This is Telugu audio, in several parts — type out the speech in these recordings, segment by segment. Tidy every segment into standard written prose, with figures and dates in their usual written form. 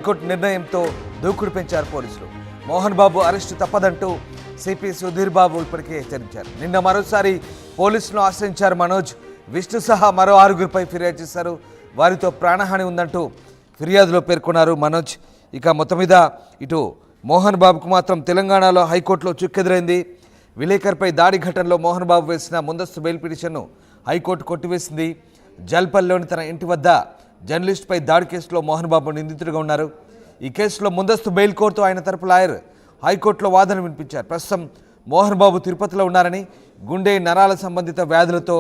హైకోర్టు నిర్ణయంతో దూకుడు పెంచారు పోలీసులు. మోహన్ బాబు అరెస్టు తప్పదంటూ సిపి సుధీర్ బాబు ఇప్పటికే హెచ్చరించారు. నిన్న మరోసారి పోలీసులను ఆశ్రయించారు మనోజ్. విష్ణు సహా మరో 6గురిపై ఫిర్యాదు చేశారు. వారితో ప్రాణహాని ఉందంటూ ఫిర్యాదులో పేర్కొన్నారు మనోజ్. ఇక మొత్తం మీద ఇటు మోహన్ బాబుకు మాత్రం తెలంగాణలో హైకోర్టులో చుక్కెదురైంది. విలేకర్పై దాడి ఘటనలో మోహన్ బాబు వేసిన ముందస్తు బెయిల్ పిటిషన్ను హైకోర్టు కొట్టివేసింది. జల్పల్లిలోని తన ఇంటి వద్ద జర్నలిస్టుపై దాడి కేసులో మోహన్ బాబు నిందితుడిగా ఉన్నారు. ఈ కేసులో ముందస్తు బెయిల్ కోరుతూ ఆయన తరపు లాయర్ హైకోర్టులో వాదన వినిపించారు. ప్రస్తుతం మోహన్ బాబు తిరుపతిలో ఉన్నారని, గుండె నరాల సంబంధిత వ్యాధులతో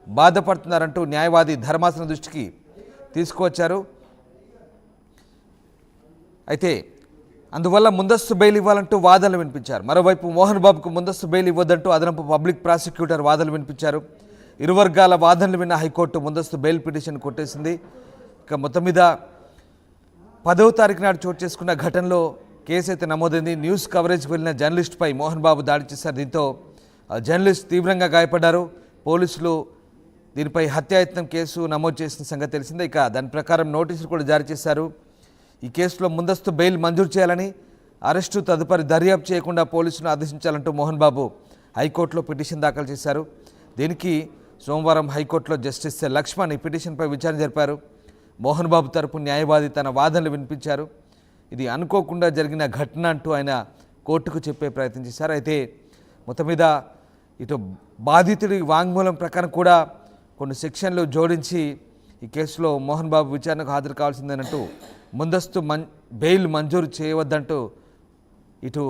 బాధపడుతున్నారంటూ న్యాయవాది ధర్మాసనం దృష్టికి తీసుకువచ్చారు. అయితే అందువల్ల ముందస్తు బెయిల్ ఇవ్వాలంటూ వాదనలు వినిపించారు. మరోవైపు మోహన్ బాబుకు ముందస్తు బెయిల్ ఇవ్వద్దంటూ అదనపు పబ్లిక్ ప్రాసిక్యూటర్ వాదనలు వినిపించారు. ఇరు వర్గాల వాదనలు విన్న హైకోర్టు ముందస్తు బెయిల్ పిటిషన్ కొట్టేసింది. ఇక మొత్తం మీద 10వ తారీఖు నాడు చోటు చేసుకున్న ఘటనలో కేసు అయితే నమోదైంది. న్యూస్ కవరేజ్కి వెళ్ళిన జర్నలిస్టుపై మోహన్ బాబు దాడి చేశారు. దీంతో జర్నలిస్ట్ తీవ్రంగా గాయపడ్డారు. పోలీసులు దీనిపై హత్యాయత్నం కేసు నమోదు చేసిన సంగతి తెలిసిందే. ఇక దాని ప్రకారం నోటీసులు కూడా జారీ చేశారు. ఈ కేసులో ముందస్తు బెయిల్ మంజూరు చేయాలని, అరెస్టు తదుపరి దర్యాప్తు చేయకుండా పోలీసులను ఆదేశించాలంటూ మోహన్ బాబు హైకోర్టులో పిటిషన్ దాఖలు చేశారు. దీనికి సోమవారం హైకోర్టులో జస్టిస్ లక్ష్మణ్ ఈ పిటిషన్పై విచారణ జరిపారు. మోహన్ బాబు తరపు న్యాయవాది తన వాదనలు వినిపించారు. ఇది అనుకోకుండా జరిగిన ఘటన అంటూ ఆయన కోర్టుకు చెప్పే ప్రయత్నం చేశారు. అయితే మొత్తం మీద ఇటు బాధితుడి వాంగ్మూలం ప్రకారం కూడా కొన్ని సెక్షన్లు జోడించి ఈ కేసులో మోహన్ బాబు విచారణకు హాజరు కావాల్సిందేనంటూ ముందస్తు బెయిల్ మంజూరు చేయవద్దంటూ ఇటు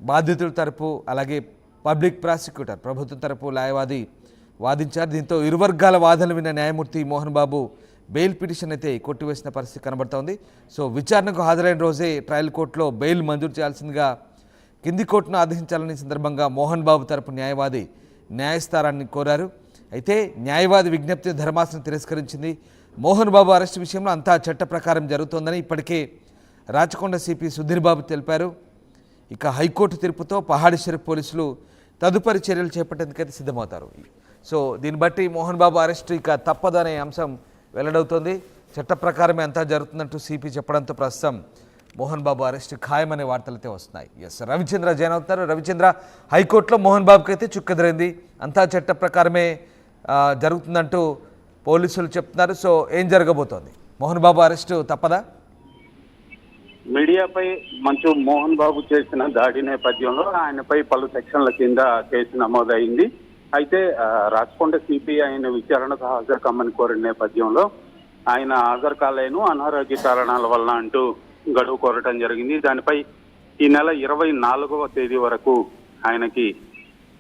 బాధితుల తరపు అలాగే పబ్లిక్ ప్రాసిక్యూటర్ ప్రభుత్వం తరపు న్యాయవాది వాదించారు. దీంతో ఇరు వర్గాల వాదనలు విన్న న్యాయమూర్తి మోహన్ బాబు బెయిల్ పిటిషన్ అయితే కొట్టివేసిన పరిస్థితి కనబడుతోంది. సో విచారణకు హాజరైన రోజే ట్రయల్ కోర్టులో బెయిల్ మంజూరు చేయాల్సిందిగా కింది కోర్టును ఆదేశించాలని సందర్భంగా మోహన్ బాబు తరపు న్యాయవాది న్యాయస్థానాన్ని కోరారు. అయితే న్యాయవాది విజ్ఞప్తిని ధర్మాసనం తిరస్కరించింది. మోహన్ బాబు అరెస్టు విషయంలో అంతా చట్ట ప్రకారం జరుగుతోందని ఇప్పటికే రాచకొండ సిపి సుధీర్ బాబు తెలిపారు. ఇక హైకోర్టు తీర్పుతో పహాడి షరీఫ్ పోలీసులు తదుపరి చర్యలు చేపట్టేందుకైతే సిద్ధమవుతారు. సో దీన్ని బట్టి మోహన్ బాబు అరెస్టు ఇక తప్పదనే అంశం వెల్లడవుతోంది. చట్ట ప్రకారమే అంతా జరుగుతుందంటూ సిపి చెప్పడంతో ప్రస్తుతం మోహన్ బాబు అరెస్టు ఖాయమనే వార్తలు అయితే వస్తున్నాయి. ఎస్, రవిచంద్ర జాయిన్ అవుతారు. రవిచంద్ర, హైకోర్టులో మోహన్ బాబుకి అయితే చుక్కెదురైంది. అంతా చట్ట ప్రకారమే జరుగుతుందంటూ పోలీసులు చెప్తున్నారు. సో ఏం జరగబోతోంది? మోహన్ బాబు అరెస్టు తప్పదా? మీడియాపై మంచు మోహన్ బాబు చేసిన దాడి నేపథ్యంలో ఆయనపై పలు సెక్షన్ల కింద కేసు నమోదైంది. అయితే రాచకొండ సిపి ఆయన విచారణకు హాజరు కమ్మని కోరిన నేపథ్యంలో ఆయన హాజరు కాలేను, అనారోగ్య కారణాల వల్ల అంటూ గడువు కోరటం జరిగింది. దానిపై ఈ నెల 24వ తేదీ వరకు ఆయనకి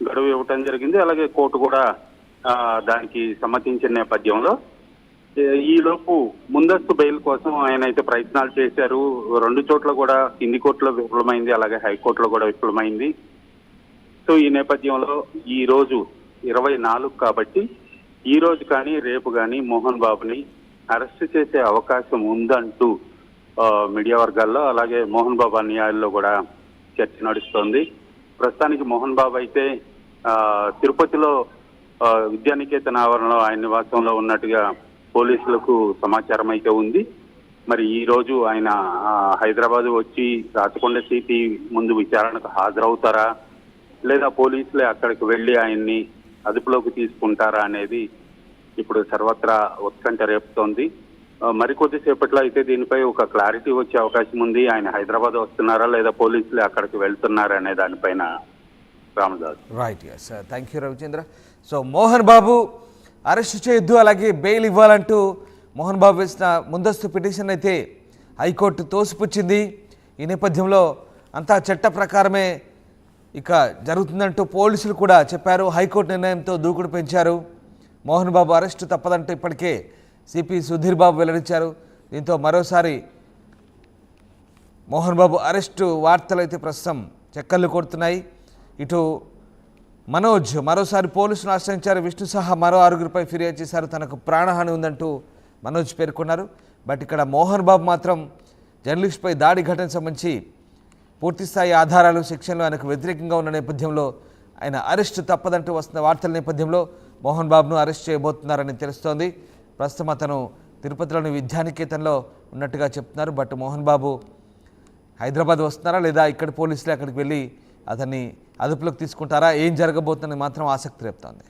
గడువు ఇవ్వటం జరిగింది. అలాగే కోర్టు కూడా దానికి సమ్మతించిన నేపథ్యంలో ఈలోపు ముందస్తు బెయిల్ కోసం ఆయన అయితే ప్రయత్నాలు చేశారు. 2 చోట్ల కూడా కింది కోర్టులో విఫలమైంది, అలాగే హైకోర్టులో కూడా విఫలమైంది. సో ఈ నేపథ్యంలో ఈ రోజు 24 కాబట్టి ఈ రోజు కానీ రేపు కానీ మోహన్ బాబుని అరెస్ట్ చేసే అవకాశం ఉందంటూ మీడియా వర్గాల్లో అలాగే మోహన్ బాబు అనుయాయుల్లో కూడా చర్చ నడుస్తోంది. ప్రస్తుతానికి మోహన్ బాబు అయితే తిరుపతిలో విద్యానికేతన ఆవరణలో ఆయన నివాసంలో ఉన్నట్టుగా పోలీసులకు సమాచారం అయితే ఉంది. మరి ఈ రోజు ఆయన హైదరాబాద్ వచ్చి రాచకొండ సిపి ముందు విచారణకు హాజరవుతారా, లేదా పోలీసులే అక్కడికి వెళ్ళి ఆయన్ని అదుపులోకి తీసుకుంటారా అనేది ఇప్పుడు సర్వత్రా ఉత్కంఠ రేపుతోంది. మరికొద్దిసేపట్లో అయితే దీనిపై ఒక క్లారిటీ వచ్చే అవకాశం ఉంది. ఆయన హైదరాబాద్ వస్తున్నారా లేదా పోలీసులే అక్కడికి వెళ్తున్నారా అనే దానిపైన. Ramdas. Right, yes, thank you Ravichandra. So Mohan Babu arrest చేయొద్దు, అలాగే బెయిల్ ఇవ్వాలంటూ మోహన్ బాబు వేసిన ముందస్తు పిటిషన్ అయితే హైకోర్టు తోసిపుచ్చింది. ఈ నేపథ్యంలో అంతా చట్ట ప్రకారమే ఇక జరుగుతుందంటూ పోలీసులు కూడా చెప్పారు. హైకోర్టు నిర్ణయంతో దూకుడు పెంచారు. మోహన్ బాబు అరెస్టు తప్పదంటూ ఇప్పటికే సిపి సుధీర్ బాబు వెల్లడించారు. దీంతో మరోసారి మోహన్ బాబు అరెస్టు వార్తలు అయితే ప్రస్తుతం చెక్కర్లు కొడుతున్నాయి. ఇటు మనోజ్ మరోసారి పోలీసులు ఆశ్రయించారు. విష్ణు సహా మరో 6గురిపై ఫిర్యాదు చేశారు. తనకు ప్రాణహాని ఉందంటూ మనోజ్ పేర్కొన్నారు. బట్ ఇక్కడ మోహన్ బాబు మాత్రం జర్నలిస్ట్పై దాడి ఘటనకు సంబంధించి పూర్తిస్థాయి ఆధారాలు సెక్షన్లు ఆయనకు వ్యతిరేకంగా ఉన్న నేపథ్యంలో ఆయన అరెస్టు తప్పదంటూ వస్తున్న వార్తల నేపథ్యంలో మోహన్ బాబును అరెస్ట్ చేయబోతున్నారని తెలుస్తోంది. ప్రస్తుతం అతను తిరుపతిలోని విద్యానికేతన్లో ఉన్నట్టుగా చెప్తున్నారు. బట్ మోహన్ బాబు హైదరాబాద్ వస్తున్నారా లేదా ఇక్కడ పోలీసులు అక్కడికి వెళ్ళి అతన్ని అదుపులోకి తీసుకుంటారా, ఏం జరగబోతుందని మాత్రం ఆసక్తి రేపుతోంది.